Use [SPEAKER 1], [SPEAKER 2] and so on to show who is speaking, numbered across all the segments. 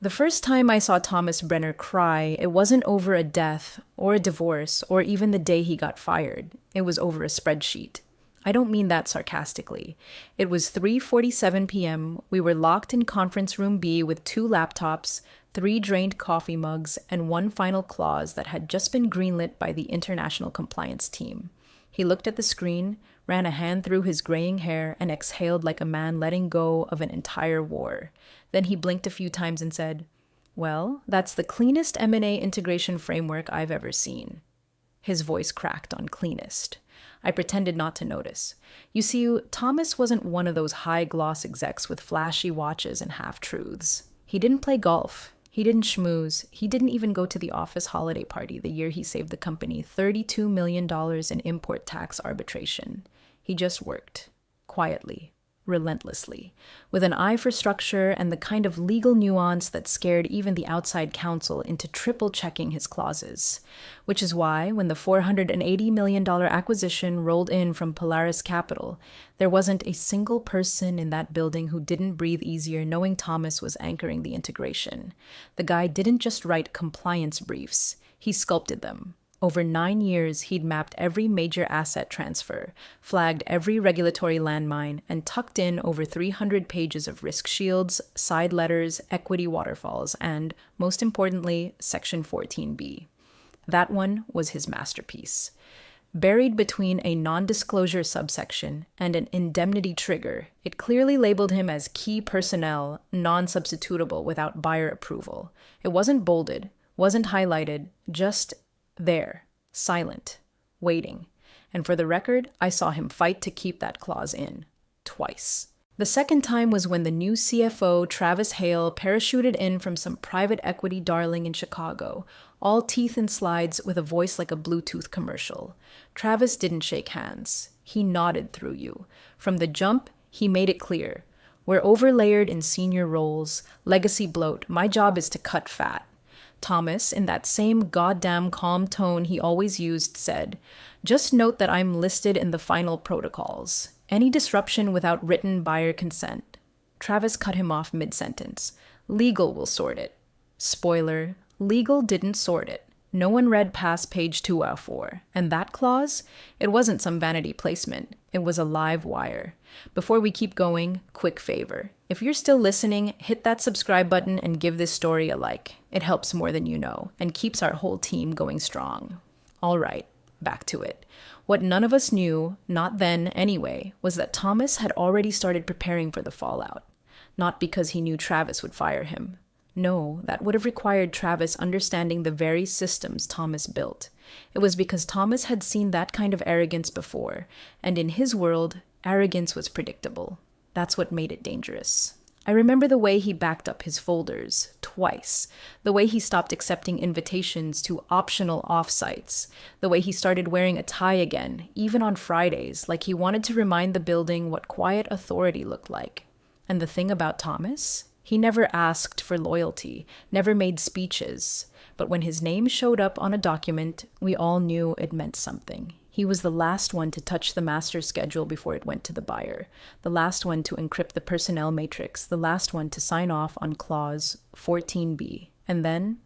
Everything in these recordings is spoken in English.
[SPEAKER 1] The first time I saw Thomas Brenner cry, it wasn't over a death or a divorce or even the day he got fired. It was over a spreadsheet. I don't mean that sarcastically. It was 3:47 p.m. We were locked in conference room B with 2 laptops, 3 drained coffee mugs, and one final clause that had just been greenlit by the international compliance team. He looked at the screen, ran a hand through his graying hair, and exhaled like a man letting go of an entire war. Then he blinked a few times and said, "Well, that's the cleanest M&A integration framework I've ever seen." His voice cracked on cleanest. I pretended not to notice. You see, Thomas wasn't one of those high-gloss execs with flashy watches and half-truths. He didn't play golf. He didn't schmooze. He didn't even go to the office holiday party the year he saved the company $32 million in import tax arbitration. He just worked. Quietly. Relentlessly, with an eye for structure and the kind of legal nuance that scared even the outside counsel into triple-checking his clauses. Which is why, when the $480 million acquisition rolled in from Polaris Capital, there wasn't a single person in that building who didn't breathe easier knowing Thomas was anchoring the integration. The guy didn't just write compliance briefs, he sculpted them. Over 9 years, he'd mapped every major asset transfer, flagged every regulatory landmine, and tucked in over 300 pages of risk shields, side letters, equity waterfalls, and, most importantly, Section 14B. That one was his masterpiece. Buried between a non-disclosure subsection and an indemnity trigger, it clearly labeled him as key personnel, non-substitutable without buyer approval. It wasn't bolded, wasn't highlighted, just there, silent, waiting. And for the record, I saw him fight to keep that clause in. Twice. The second time was when the new CFO, Travis Hale, parachuted in from some private equity darling in Chicago, all teeth and slides with a voice like a Bluetooth commercial. Travis didn't shake hands. He nodded through you. From the jump, he made it clear. We're overlayered in senior roles, legacy bloat. My job is to cut fat. Thomas, in that same goddamn calm tone he always used, said, "Just note that I'm listed in the final protocols. Any disruption without written buyer consent." Travis cut him off mid-sentence. "Legal will sort it." Spoiler, legal didn't sort it. No one read past page 204. And that clause? It wasn't some vanity placement. It was a live wire. Before we keep going, quick favor. If you're still listening, hit that subscribe button and give this story a like. It helps more than you know, and keeps our whole team going strong. All right, back to it. What none of us knew, not then anyway, was that Thomas had already started preparing for the fallout. Not because he knew Travis would fire him. No, that would have required Travis understanding the very systems Thomas built. It was because Thomas had seen that kind of arrogance before, and in his world, arrogance was predictable. That's what made it dangerous. I remember the way he backed up his folders, twice. The way he stopped accepting invitations to optional offsites. The way he started wearing a tie again, even on Fridays, like he wanted to remind the building what quiet authority looked like. And the thing about Thomas? He never asked for loyalty, never made speeches. But when his name showed up on a document, we all knew it meant something. He was the last one to touch the master schedule before it went to the buyer, the last one to encrypt the personnel matrix, the last one to sign off on clause 14B. And then,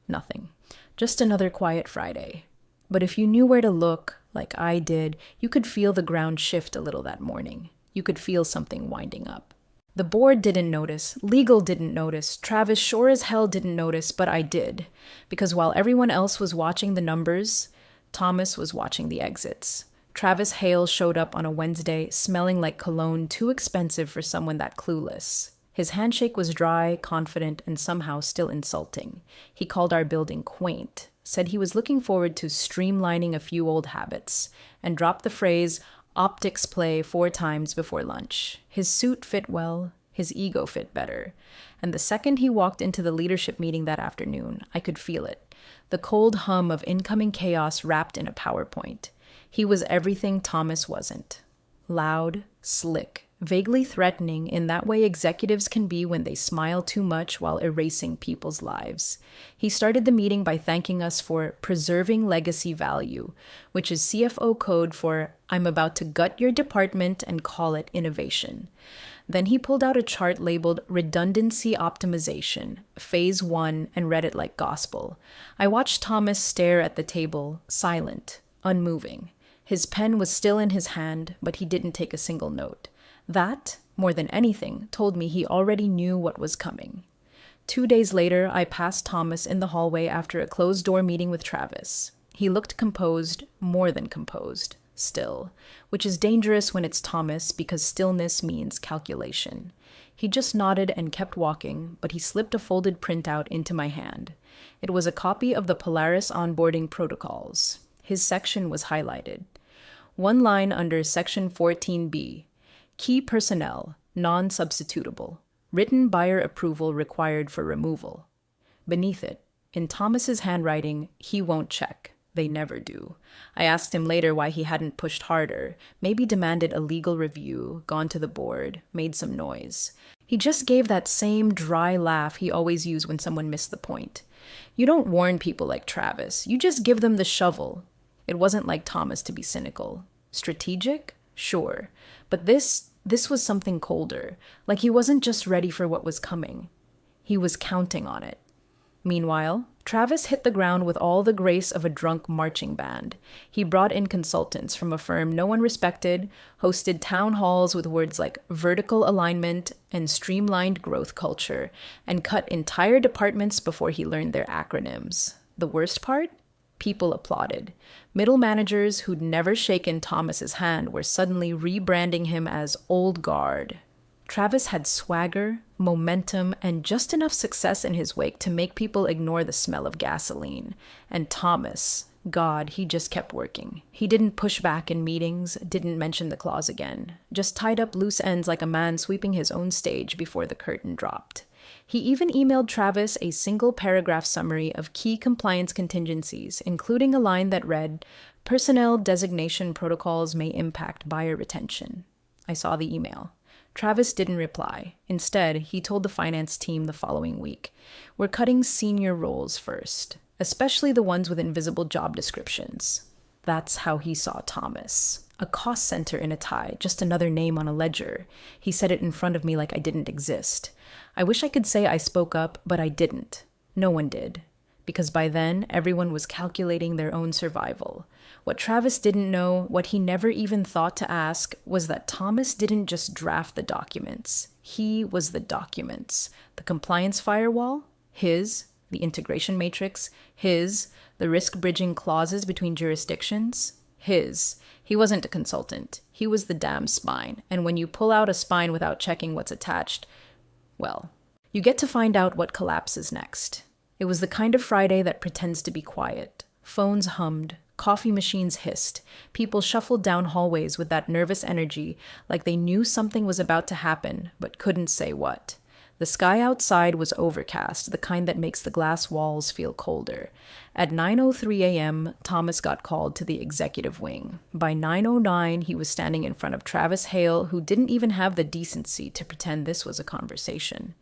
[SPEAKER 1] nothing. Just another quiet Friday. But if you knew where to look, like I did, you could feel the ground shift a little that morning. You could feel something winding up. The board didn't notice, legal didn't notice, Travis sure as hell didn't notice, but I did. Because while everyone else was watching the numbers, Thomas was watching the exits. Travis Hale showed up on a Wednesday, smelling like cologne too expensive for someone that clueless. His handshake was dry, confident, and somehow still insulting. He called our building quaint, said he was looking forward to streamlining a few old habits, and dropped the phrase, optics play 4 times before lunch. His suit fit well, his ego fit better. And the second he walked into the leadership meeting that afternoon, I could feel it. The cold hum of incoming chaos wrapped in a PowerPoint. He was everything Thomas wasn't. Loud, slick, vaguely threatening in that way executives can be when they smile too much while erasing people's lives. He started the meeting by thanking us for preserving legacy value, which is CFO code for I'm about to gut your department and call it innovation. Then he pulled out a chart labeled Redundancy Optimization, Phase 1, and read it like gospel. I watched Thomas stare at the table, silent, unmoving. His pen was still in his hand, but he didn't take a single note. That, more than anything, told me he already knew what was coming. 2 days later, I passed Thomas in the hallway after a closed-door meeting with Travis. He looked composed, more than composed, still, which is dangerous when it's Thomas because stillness means calculation. He just nodded and kept walking, but he slipped a folded printout into my hand. It was a copy of the Polaris onboarding protocols. His section was highlighted. One line under Section 14B. Key personnel, non-substitutable. Written buyer approval required for removal. Beneath it, in Thomas's handwriting, he won't check. They never do. I asked him later why he hadn't pushed harder, maybe demanded a legal review, gone to the board, made some noise. He just gave that same dry laugh he always used when someone missed the point. You don't warn people like Travis. You just give them the shovel. It wasn't like Thomas to be cynical. Strategic? Sure. But this was something colder. Like he wasn't just ready for what was coming. He was counting on it. Meanwhile, Travis hit the ground with all the grace of a drunk marching band. He brought in consultants from a firm no one respected, hosted town halls with words like vertical alignment and streamlined growth culture, and cut entire departments before he learned their acronyms. The worst part? People applauded. Middle managers who'd never shaken Thomas's hand were suddenly rebranding him as old guard. Travis had swagger, momentum, and just enough success in his wake to make people ignore the smell of gasoline. And Thomas, God, he just kept working. He didn't push back in meetings, didn't mention the clause again, just tied up loose ends like a man sweeping his own stage before the curtain dropped. He even emailed Travis a single-paragraph summary of key compliance contingencies, including a line that read, "Personnel designation protocols may impact buyer retention." I saw the email. Travis didn't reply. Instead, he told the finance team the following week, "We're cutting senior roles first, especially the ones with invisible job descriptions." That's how he saw Thomas. A cost center in a tie, just another name on a ledger. He said it in front of me like I didn't exist. I wish I could say I spoke up, but I didn't. No one did. Because by then, everyone was calculating their own survival. What Travis didn't know, what he never even thought to ask, was that Thomas didn't just draft the documents. He was the documents. The compliance firewall? His. The integration matrix? His. The risk-bridging clauses between jurisdictions? His. He wasn't a consultant. He was the damn spine. And when you pull out a spine without checking what's attached, well, you get to find out what collapses next. It was the kind of Friday that pretends to be quiet. Phones hummed. Coffee machines hissed. People shuffled down hallways with that nervous energy, like they knew something was about to happen, but couldn't say what. The sky outside was overcast, the kind that makes the glass walls feel colder. At 9:03 a.m., Thomas got called to the executive wing. By 9:09, he was standing in front of Travis Hale, who didn't even have the decency to pretend this was a conversation.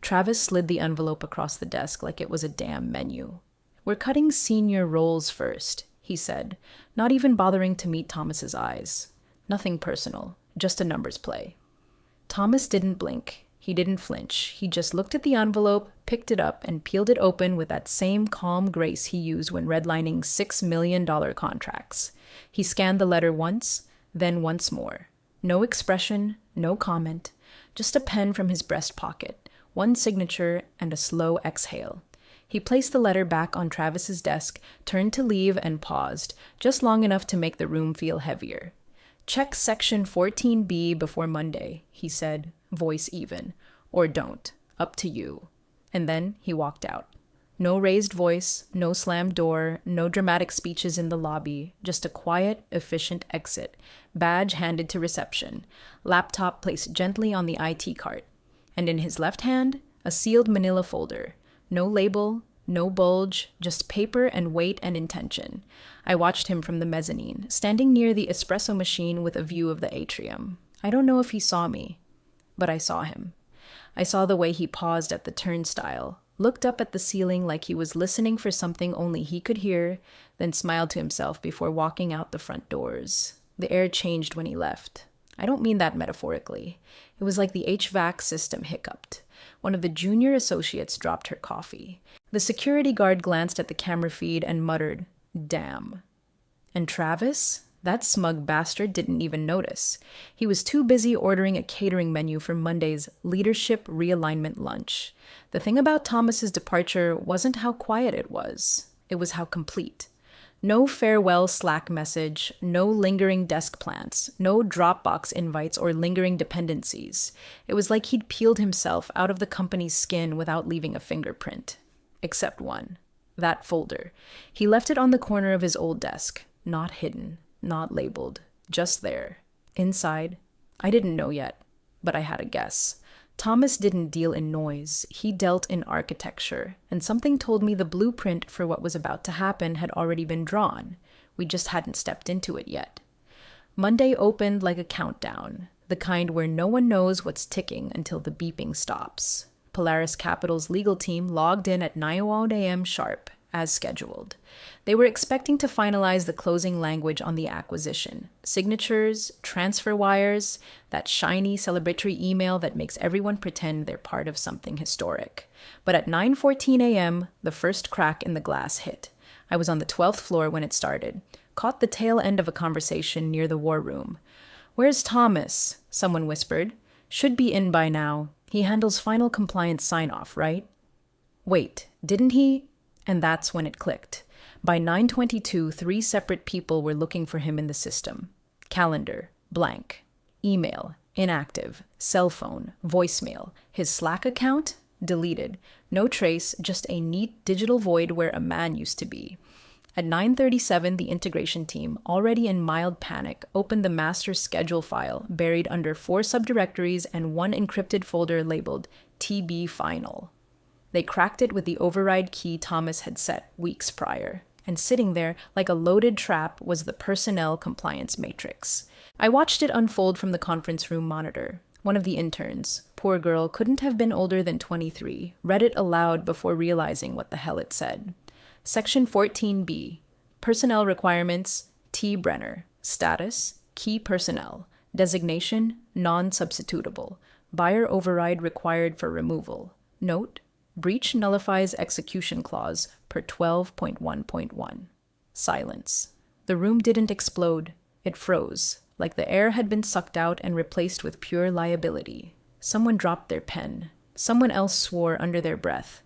[SPEAKER 1] Travis slid the envelope across the desk like it was a damn menu. "We're cutting senior roles first," he said, not even bothering to meet Thomas's eyes. Nothing personal, just a numbers play. Thomas didn't blink. He didn't flinch. He just looked at the envelope, picked it up, and peeled it open with that same calm grace he used when redlining $6 million contracts. He scanned the letter once, then once more. No expression, no comment, just a pen from his breast pocket, one signature, and a slow exhale. He placed the letter back on Travis's desk, turned to leave, and paused, just long enough to make the room feel heavier. "Check Section 14B before Monday," he said, voice even. "Or don't. Up to you." And then he walked out. No raised voice, no slammed door, no dramatic speeches in the lobby, just a quiet, efficient exit, badge handed to reception, laptop placed gently on the IT cart. And in his left hand, a sealed manila folder. No label, no bulge, just paper and weight and intention. I watched him from the mezzanine, standing near the espresso machine with a view of the atrium. I don't know if he saw me, but I saw him. I saw the way he paused at the turnstile, looked up at the ceiling like he was listening for something only he could hear, then smiled to himself before walking out the front doors. The air changed when he left. I don't mean that metaphorically. It was like the HVAC system hiccuped. One of the junior associates dropped her coffee. The security guard glanced at the camera feed and muttered, "Damn." And Travis? That smug bastard didn't even notice. He was too busy ordering a catering menu for Monday's leadership realignment lunch. The thing about Thomas's departure wasn't how quiet it was how complete. No farewell Slack message, no lingering desk plants, no Dropbox invites or lingering dependencies. It was like he'd peeled himself out of the company's skin without leaving a fingerprint. Except one. That folder. He left it on the corner of his old desk, not hidden. Not labeled, just there. Inside, I didn't know yet, but I had a guess. Thomas didn't deal in noise, he dealt in architecture, and something told me the blueprint for what was about to happen had already been drawn. We just hadn't stepped into it yet. Monday opened like a countdown, the kind where no one knows what's ticking until the beeping stops. Polaris Capital's legal team logged in at 9:01 a.m. sharp, as scheduled. They were expecting to finalize the closing language on the acquisition. Signatures, transfer wires, that shiny celebratory email that makes everyone pretend they're part of something historic. But at 9:14 a.m., the first crack in the glass hit. I was on the 12th floor when it started, caught the tail end of a conversation near the war room. "Where's Thomas?" someone whispered. "Should be in by now. He handles final compliance sign-off, right?" "Wait, didn't he?" And that's when it clicked. By 9:22, 3 separate people were looking for him in the system. Calendar, blank. Email, inactive. Cell phone, voicemail. His Slack account, deleted. No trace, just a neat digital void where a man used to be. At 9:37, the integration team, already in mild panic, opened the master schedule file buried under 4 subdirectories and 1 encrypted folder labeled TB Final. They cracked it with the override key Thomas had set weeks prior, and sitting there like a loaded trap was the personnel compliance matrix. I watched it unfold from the conference room monitor. One of the interns, poor girl, couldn't have been older than 23, read it aloud before realizing what the hell it said. Section 14B, Personnel Requirements, T. Brenner. Status, Key Personnel. Designation, Non-Substitutable. Buyer override required for removal. Note, breach nullifies execution clause per 12.1.1. Silence. The room didn't explode. It froze, like the air had been sucked out and replaced with pure liability. Someone dropped their pen. Someone else swore under their breath.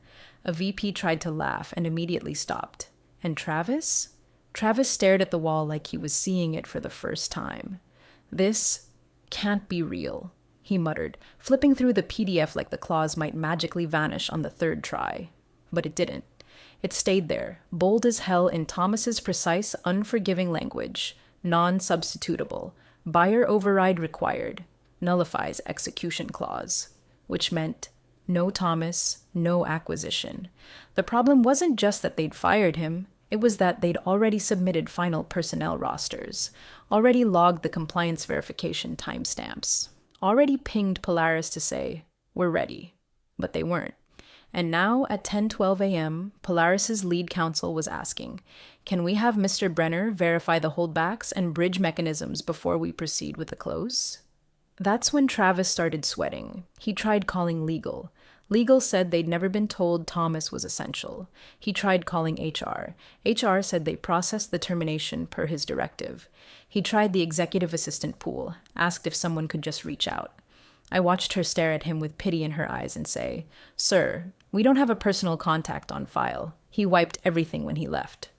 [SPEAKER 1] A VP tried to laugh and immediately stopped. And Travis? Travis stared at the wall like he was seeing it for the first time. "This can't be real," he muttered, flipping through the PDF like the clause might magically vanish on the 3rd try. But it didn't. It stayed there, bold as hell in Thomas's precise, unforgiving language. Non-substitutable. Buyer override required. Nullifies execution clause. Which meant no Thomas, no acquisition. The problem wasn't just that they'd fired him. It was that they'd already submitted final personnel rosters, already logged the compliance verification timestamps, already pinged Polaris to say, "We're ready." But they weren't. And now, at 10:12 a.m., Polaris's lead counsel was asking, "Can we have Mr. Brenner verify the holdbacks and bridge mechanisms before we proceed with the close?" That's when Travis started sweating. He tried calling legal. Legal said they'd never been told Thomas was essential. He tried calling HR. HR said they processed the termination per his directive. He tried the executive assistant pool, asked if someone could just reach out. I watched her stare at him with pity in her eyes and say, "Sir, we don't have a personal contact on file. He wiped everything when he left."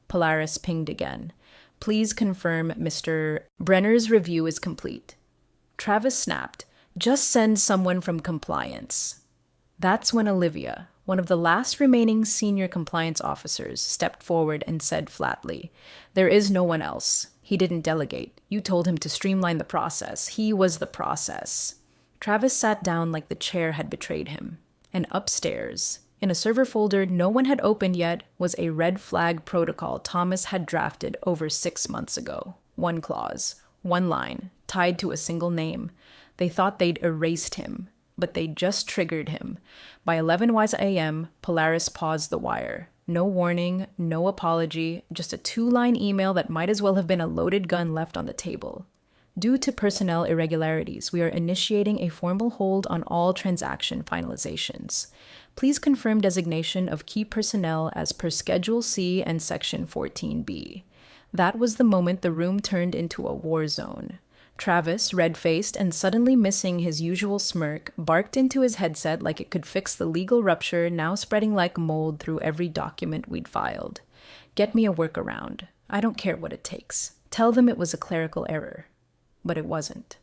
[SPEAKER 1] Polaris pinged again. "Please confirm Mr. Brenner's review is complete." Travis snapped, "Just send someone from compliance." That's when Olivia, one of the last remaining senior compliance officers, stepped forward and said flatly, "There is no one else. He didn't delegate. You told him to streamline the process. He was the process." Travis sat down like the chair had betrayed him. And upstairs, in a server folder no one had opened yet, was a red flag protocol Thomas had drafted over 6 months ago. One clause, One line, tied to a single name. They thought they'd erased him, but they just triggered him. By 11 a.m., Polaris paused the wire. No warning, no apology, just a 2-line email that might as well have been a loaded gun left on the table. Due to personnel irregularities, we are initiating a formal hold on all transaction finalizations. Please confirm designation of key personnel as per Schedule C and Section 14B. That was the moment the room turned into a war zone. Travis, red-faced and suddenly missing his usual smirk, barked into his headset like it could fix the legal rupture now spreading like mold through every document we'd filed. Get me a workaround. I don't care what it takes. Tell them it was a clerical error. But it wasn't.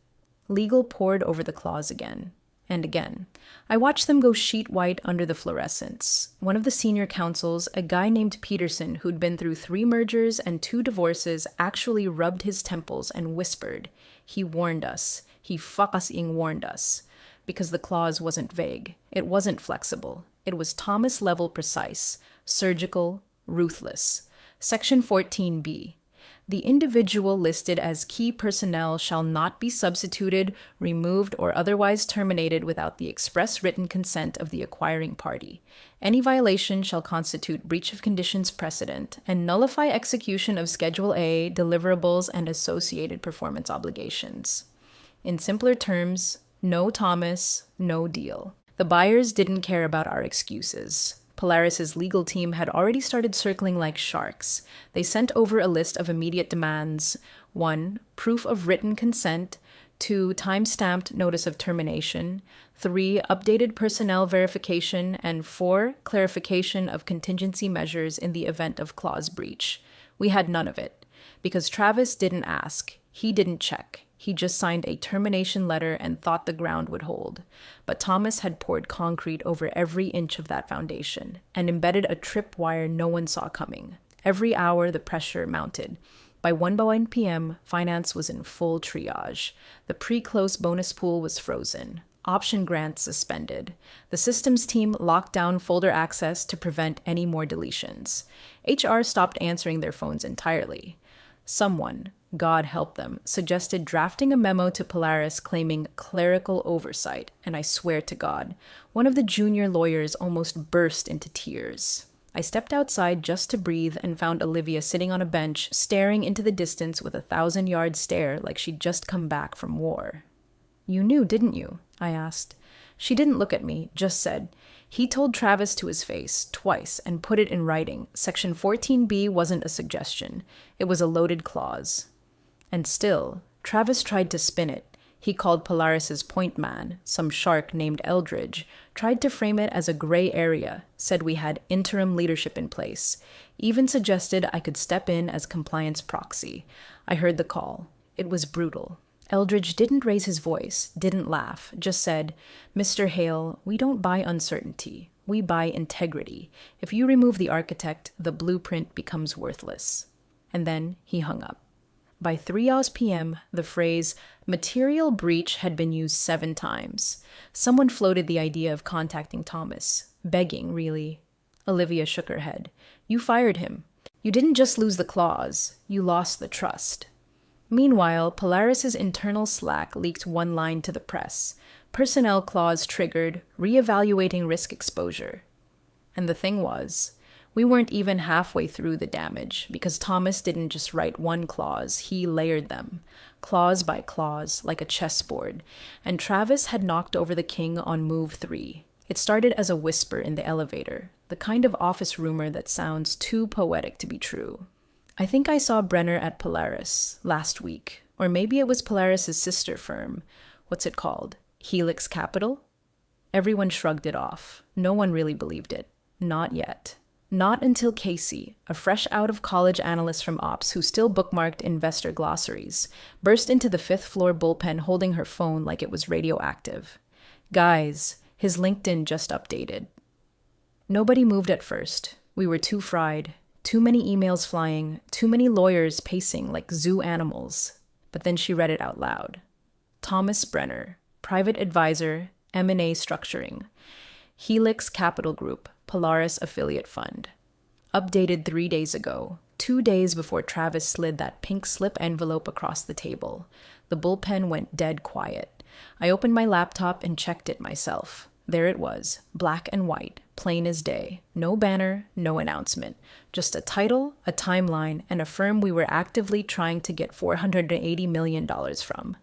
[SPEAKER 1] Legal pored over the clause again. And again. I watched them go sheet white under the fluorescence. One of the senior counsels, a guy named Peterson who'd been through 3 mergers and 2 divorces, actually rubbed his temples and whispered. He warned us. He fucking warned us. Because the clause wasn't vague. It wasn't flexible. It was Thomas-level precise, surgical, ruthless. Section 14B. The individual listed as key personnel shall not be substituted, removed, or otherwise terminated without the express written consent of the acquiring party. Any violation shall constitute breach of conditions precedent and nullify execution of Schedule A, deliverables, and associated performance obligations. In simpler terms, no Thomas, no deal. The buyers didn't care about our excuses. Polaris's legal team had already started circling like sharks. They sent over a list of immediate demands. 1. Proof of written consent. 2. Time-stamped notice of termination. 3. Updated personnel verification. And 4. Clarification of contingency measures in the event of clause breach. We had none of it. Because Travis didn't ask. He didn't check. He just signed a termination letter and thought the ground would hold. But Thomas had poured concrete over every inch of that foundation and embedded a tripwire no one saw coming. Every hour, the pressure mounted. By 1 p.m., finance was in full triage. The pre-close bonus pool was frozen. Option grants suspended. The systems team locked down folder access to prevent any more deletions. HR stopped answering their phones entirely. Someone, God help them, suggested drafting a memo to Polaris claiming clerical oversight, and I swear to God, one of the junior lawyers almost burst into tears. I stepped outside just to breathe and found Olivia sitting on a bench, staring into the distance with a 1,000-yard stare like she'd just come back from war. You knew, didn't you? I asked. She didn't look at me, just said, he told Travis to his face, twice, and put it in writing. Section 14B wasn't a suggestion. It was a loaded clause. And still, Travis tried to spin it. He called Polaris's point man, some shark named Eldridge, tried to frame it as a gray area, said we had interim leadership in place, even suggested I could step in as compliance proxy. I heard the call. It was brutal. Eldridge didn't raise his voice, didn't laugh, just said, Mr. Hale, we don't buy uncertainty. We buy integrity. If you remove the architect, the blueprint becomes worthless. And then he hung up. By 3 p.m., the phrase material breach had been used 7 times. Someone floated the idea of contacting Thomas. Begging, really. Olivia shook her head. You fired him. You didn't just lose the clause. You lost the trust. Meanwhile, Polaris's internal Slack leaked 1 line to the press. Personnel clause triggered, reevaluating risk exposure. And the thing was, we weren't even halfway through the damage, because Thomas didn't just write 1 clause, he layered them, clause by clause, like a chessboard, and Travis had knocked over the king on move 3. It started as a whisper in the elevator, the kind of office rumor that sounds too poetic to be true. I think I saw Brenner at Polaris last week, or maybe it was Polaris's sister firm. What's it called? Helix Capital? Everyone shrugged it off. No one really believed it. Not yet. Not until Casey, a fresh out-of-college analyst from Ops who still bookmarked investor glossaries, burst into the 5th floor bullpen holding her phone like it was radioactive. Guys, his LinkedIn just updated. Nobody moved at first. We were too fried. Too many emails flying, too many lawyers pacing like zoo animals. But then she read it out loud. Thomas Brenner, private advisor, M&A structuring. Helix Capital Group, Polaris Affiliate Fund. Updated 3 days ago. 2 days before Travis slid that pink slip envelope across the table. The bullpen went dead quiet. I opened my laptop and checked it myself. There it was, black and white, plain as day. No banner, no announcement. Just a title, a timeline, and a firm we were actively trying to get $480 million from.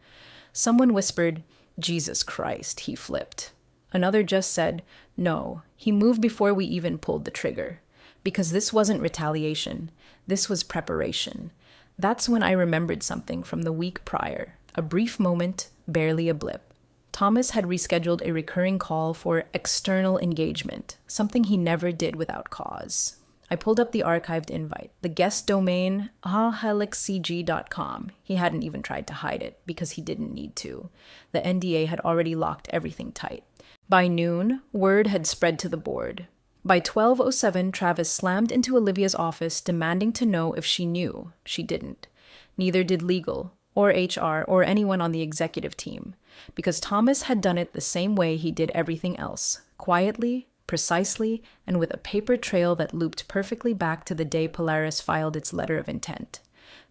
[SPEAKER 1] Someone whispered, "Jesus Christ," he flipped. Another just said, "No." He moved before we even pulled the trigger. Because this wasn't retaliation. This was preparation. That's when I remembered something from the week prior. A brief moment, barely a blip. Thomas had rescheduled a recurring call for external engagement, something he never did without cause. I pulled up the archived invite, the guest domain, ahelixcg.com. He hadn't even tried to hide it, because he didn't need to. The NDA had already locked everything tight. By noon, word had spread to the board. By 12:07, Travis slammed into Olivia's office, demanding to know if she knew. She didn't. Neither did legal, or HR, or anyone on the executive team, because Thomas had done it the same way he did everything else, quietly, precisely, and with a paper trail that looped perfectly back to the day Polaris filed its letter of intent.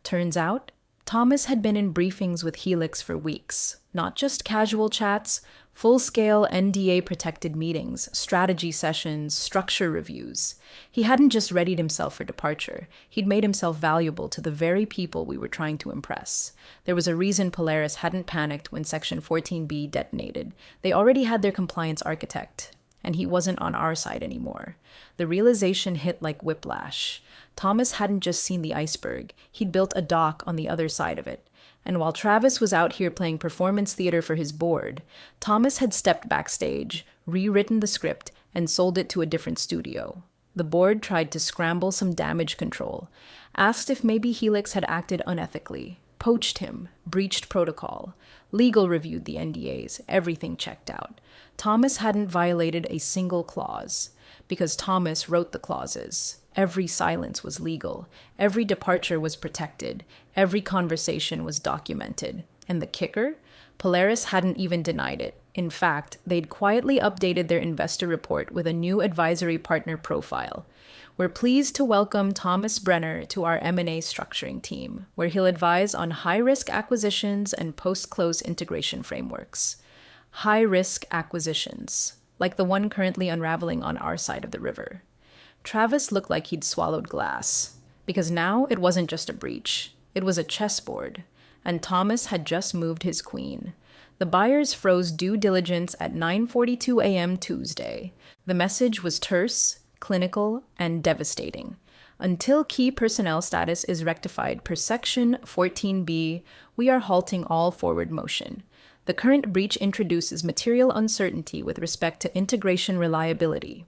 [SPEAKER 1] Turns out, Thomas had been in briefings with Helix for weeks, not just casual chats, full-scale NDA-protected meetings, strategy sessions, structure reviews. He hadn't just readied himself for departure. He'd made himself valuable to the very people we were trying to impress. There was a reason Polaris hadn't panicked when Section 14B detonated. They already had their compliance architect, and he wasn't on our side anymore. The realization hit like whiplash. Thomas hadn't just seen the iceberg. He'd built a dock on the other side of it. And while Travis was out here playing performance theater for his board, Thomas had stepped backstage, rewritten the script, and sold it to a different studio. The board tried to scramble some damage control, asked if maybe Helix had acted unethically, poached him, breached protocol. Legal reviewed the NDAs, everything checked out. Thomas hadn't violated a single clause, because Thomas wrote the clauses. Every silence was legal. Every departure was protected. Every conversation was documented. And the kicker? Polaris hadn't even denied it. In fact, they'd quietly updated their investor report with a new advisory partner profile. We're pleased to welcome Thomas Brenner to our M&A structuring team, where he'll advise on high-risk acquisitions and post-close integration frameworks. High-risk acquisitions, like the one currently unraveling on our side of the river. Travis looked like he'd swallowed glass, because now it wasn't just a breach. It was a chessboard, and Thomas had just moved his queen. The buyers froze due diligence at 9:42 a.m. Tuesday. The message was terse, clinical, and devastating. Until key personnel status is rectified per Section 14B, we are halting all forward motion. The current breach introduces material uncertainty with respect to integration reliability.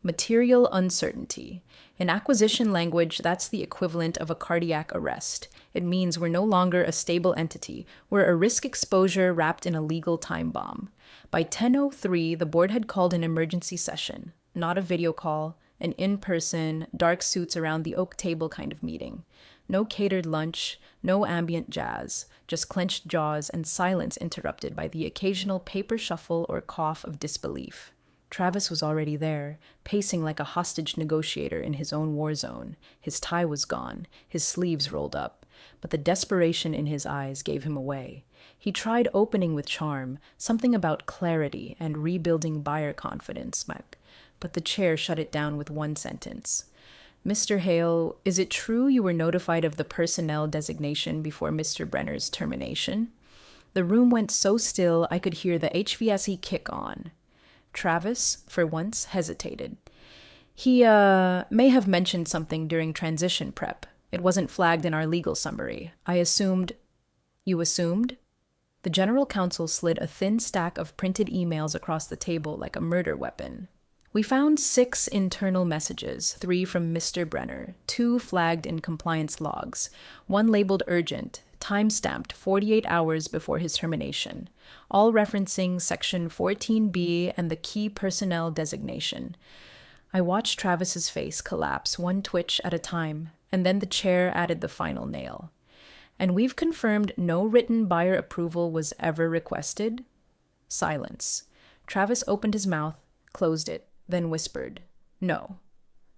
[SPEAKER 1] Material uncertainty. In acquisition language, that's the equivalent of a cardiac arrest. It means we're no longer a stable entity. We're a risk exposure wrapped in a legal time bomb. By 10:03, the board had called an emergency session, not a video call, an in-person, dark suits around the oak table kind of meeting. No catered lunch, no ambient jazz, just clenched jaws and silence interrupted by the occasional paper shuffle or cough of disbelief. Travis was already there, pacing like a hostage negotiator in his own war zone. His tie was gone, his sleeves rolled up, but the desperation in his eyes gave him away. He tried opening with charm, something about clarity and rebuilding buyer confidence, but the chair shut it down with one sentence. "Mr. Hale, is it true you were notified of the personnel designation before Mr. Brenner's termination?" The room went so still I could hear the HVAC kick on. Travis, for once, hesitated. He may have mentioned something during transition prep. It wasn't flagged in our legal summary. I assumed... You assumed? The general counsel slid a thin stack of printed emails across the table like a murder weapon. We found 6 internal messages, 3 from Mr. Brenner, 2 flagged in compliance logs, 1 labeled urgent, time-stamped 48 hours before his termination, all referencing Section 14B and the key personnel designation. I watched Travis's face collapse one twitch at a time, and then the chair added the final nail. "And we've confirmed no written buyer approval was ever requested?" Silence. Travis opened his mouth, closed it, then whispered, "No."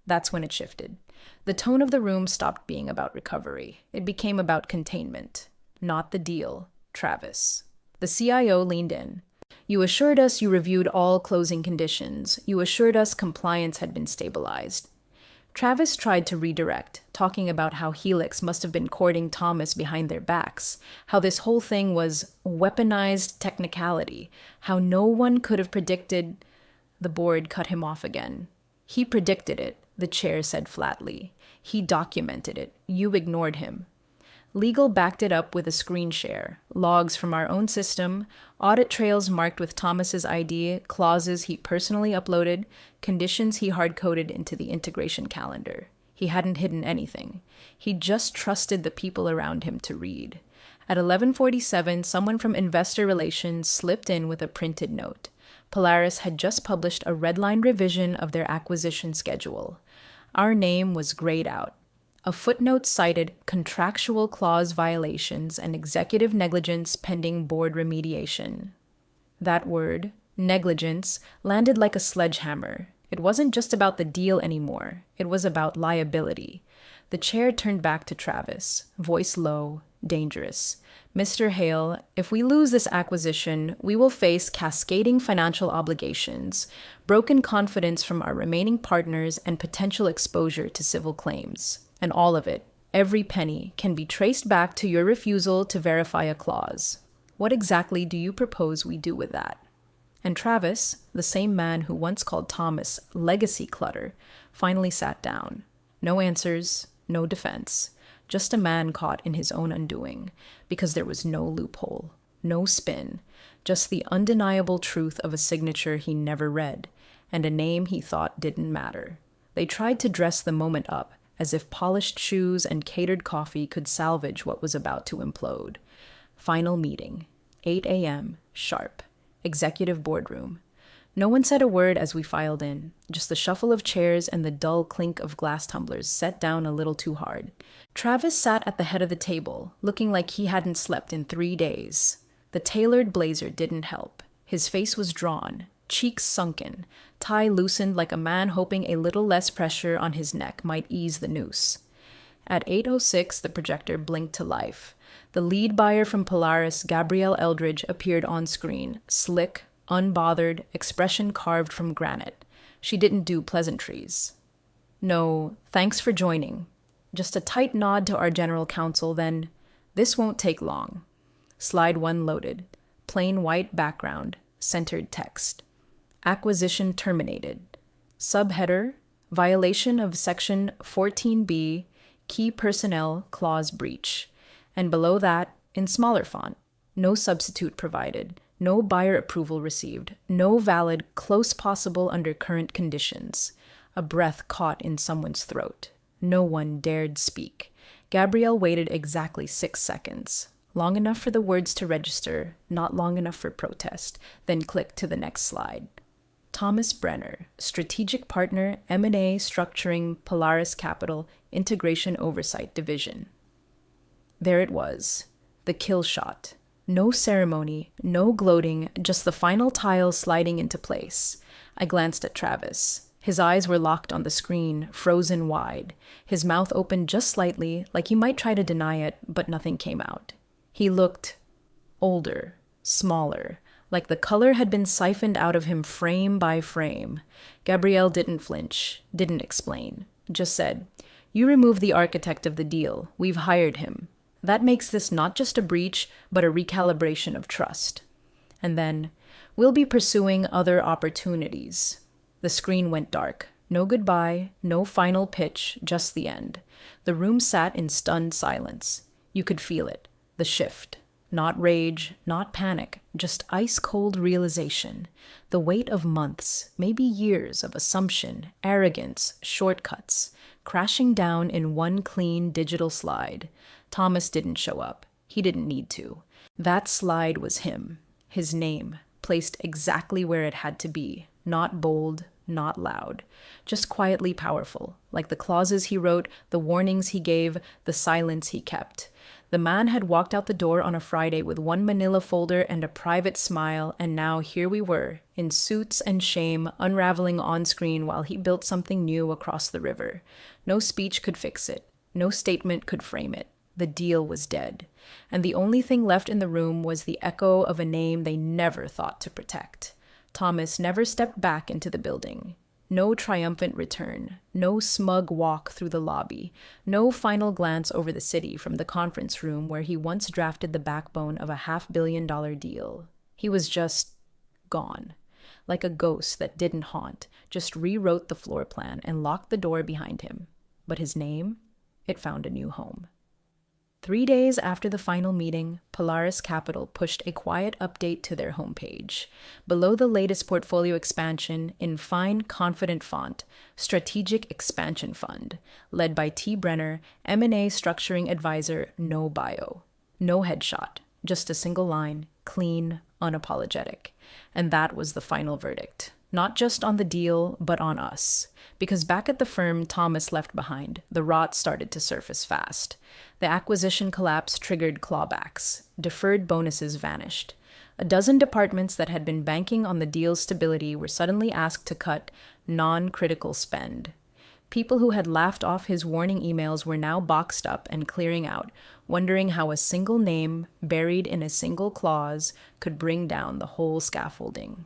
[SPEAKER 1] That's when it shifted. The tone of the room stopped being about recovery. It became about containment. Not the deal, Travis. The CIO leaned in. You assured us you reviewed all closing conditions. You assured us compliance had been stabilized. Travis tried to redirect, talking about how Helix must have been courting Thomas behind their backs, how this whole thing was weaponized technicality, how no one could have predicted. The board cut him off again. He predicted it, the chair said flatly. He documented it. You ignored him. Legal backed it up with a screen share, logs from our own system, audit trails marked with Thomas's ID, clauses he personally uploaded, conditions he hard-coded into the integration calendar. He hadn't hidden anything. He just trusted the people around him to read. At 11:47, someone from Investor Relations slipped in with a printed note. Polaris had just published a red-line revision of their acquisition schedule. Our name was grayed out. A footnote cited contractual clause violations and executive negligence pending board remediation. That word, negligence, landed like a sledgehammer. It wasn't just about the deal anymore. It was about liability. The chair turned back to Travis, voice low, dangerous. Mr. Hale, if we lose this acquisition, we will face cascading financial obligations, broken confidence from our remaining partners, and potential exposure to civil claims. And all of it, every penny, can be traced back to your refusal to verify a clause. What exactly do you propose we do with that? And Travis, the same man who once called Thomas legacy clutter, finally sat down. No answers, no defense. Just a man caught in his own undoing, because there was no loophole, no spin, just the undeniable truth of a signature he never read, and a name he thought didn't matter. They tried to dress the moment up, as if polished shoes and catered coffee could salvage what was about to implode. Final meeting, 8 a.m., sharp. Executive boardroom. No one said a word as we filed in, just the shuffle of chairs and the dull clink of glass tumblers set down a little too hard. Travis sat at the head of the table, looking like he hadn't slept in 3 days. The tailored blazer didn't help. His face was drawn, cheeks sunken, tie loosened like a man hoping a little less pressure on his neck might ease the noose. At 8:06, the projector blinked to life. The lead buyer from Polaris, Gabrielle Eldridge, appeared on screen, slick, unbothered, expression carved from granite. She didn't do pleasantries. No, thanks for joining. Just a tight nod to our general counsel, then, this won't take long. Slide 1 loaded. Plain white background, centered text. Acquisition terminated. Subheader, violation of Section 14B, Key Personnel Clause breach. And below that, in smaller font, no substitute provided, no buyer approval received, no valid close possible under current conditions. A breath caught in someone's throat. No one dared speak. Gabrielle waited exactly 6 seconds. Long enough for the words to register, not long enough for protest, then clicked to the next slide. Thomas Brenner, Strategic Partner, M&A Structuring, Polaris Capital, Integration Oversight Division. There it was, the kill shot. No ceremony, no gloating, just the final tile sliding into place. I glanced at Travis. His eyes were locked on the screen, frozen wide. His mouth opened just slightly, like he might try to deny it, but nothing came out. He looked older, smaller, like the color had been siphoned out of him frame by frame. Gabrielle didn't flinch, didn't explain, just said, "You remove the architect of the deal. We've hired him. That makes this not just a breach, but a recalibration of trust." And then, "We'll be pursuing other opportunities." The screen went dark. No goodbye, no final pitch, just the end. The room sat in stunned silence. You could feel it. The shift. Not rage, not panic, just ice-cold realization. The weight of months, maybe years of assumption, arrogance, shortcuts, crashing down in one clean digital slide. Thomas didn't show up. He didn't need to. That slide was him. His name, placed exactly where it had to be. Not bold, not loud. Just quietly powerful, like the clauses he wrote, the warnings he gave, the silence he kept. The man had walked out the door on a Friday with one manila folder and a private smile, and now here we were, in suits and shame, unraveling on screen while he built something new across the river. No speech could fix it. No statement could frame it. The deal was dead. And the only thing left in the room was the echo of a name they never thought to protect. Thomas never stepped back into the building. No triumphant return, no smug walk through the lobby, no final glance over the city from the conference room where he once drafted the backbone of a $500 million deal. He was just gone, like a ghost that didn't haunt, just rewrote the floor plan and locked the door behind him. But his name? It found a new home. 3 days after the final meeting, Polaris Capital pushed a quiet update to their homepage. Below the latest portfolio expansion, in fine, confident font, Strategic Expansion Fund, led by T. Brenner, M&A Structuring Advisor, no bio. No headshot, just a single line, clean, unapologetic. And that was the final verdict. Not just on the deal, but on us. Because back at the firm Thomas left behind, the rot started to surface fast. The acquisition collapse triggered clawbacks. Deferred bonuses vanished. A dozen departments that had been banking on the deal's stability were suddenly asked to cut non-critical spend. People who had laughed off his warning emails were now boxed up and clearing out, wondering how a single name, buried in a single clause, could bring down the whole scaffolding.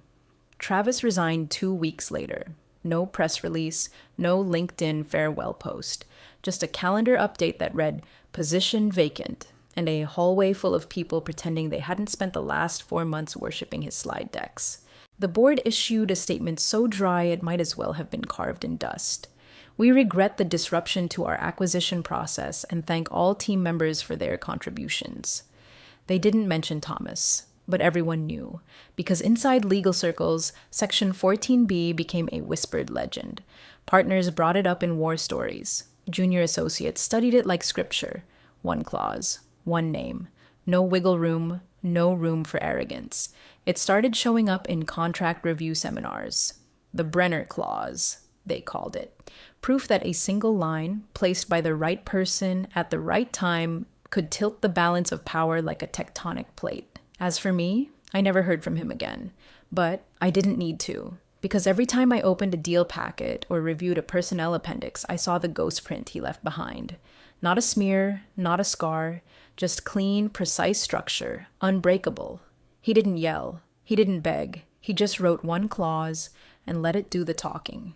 [SPEAKER 1] Travis resigned 2 weeks later. No press release, no LinkedIn farewell post, just a calendar update that read, "Position vacant," and a hallway full of people pretending they hadn't spent the last 4 months worshipping his slide decks. The board issued a statement so dry it might as well have been carved in dust. "We regret the disruption to our acquisition process and thank all team members for their contributions." They didn't mention Thomas. But everyone knew, because inside legal circles, Section 14B became a whispered legend. Partners brought it up in war stories. Junior associates studied it like scripture. One clause, one name. No wiggle room, no room for arrogance. It started showing up in contract review seminars. The Brenner Clause, they called it. Proof that a single line, placed by the right person at the right time, could tilt the balance of power like a tectonic plate. As for me, I never heard from him again. But I didn't need to, because every time I opened a deal packet or reviewed a personnel appendix, I saw the ghost print he left behind. Not a smear, not a scar, just clean, precise structure, unbreakable. He didn't yell, he didn't beg, he just wrote one clause and let it do the talking.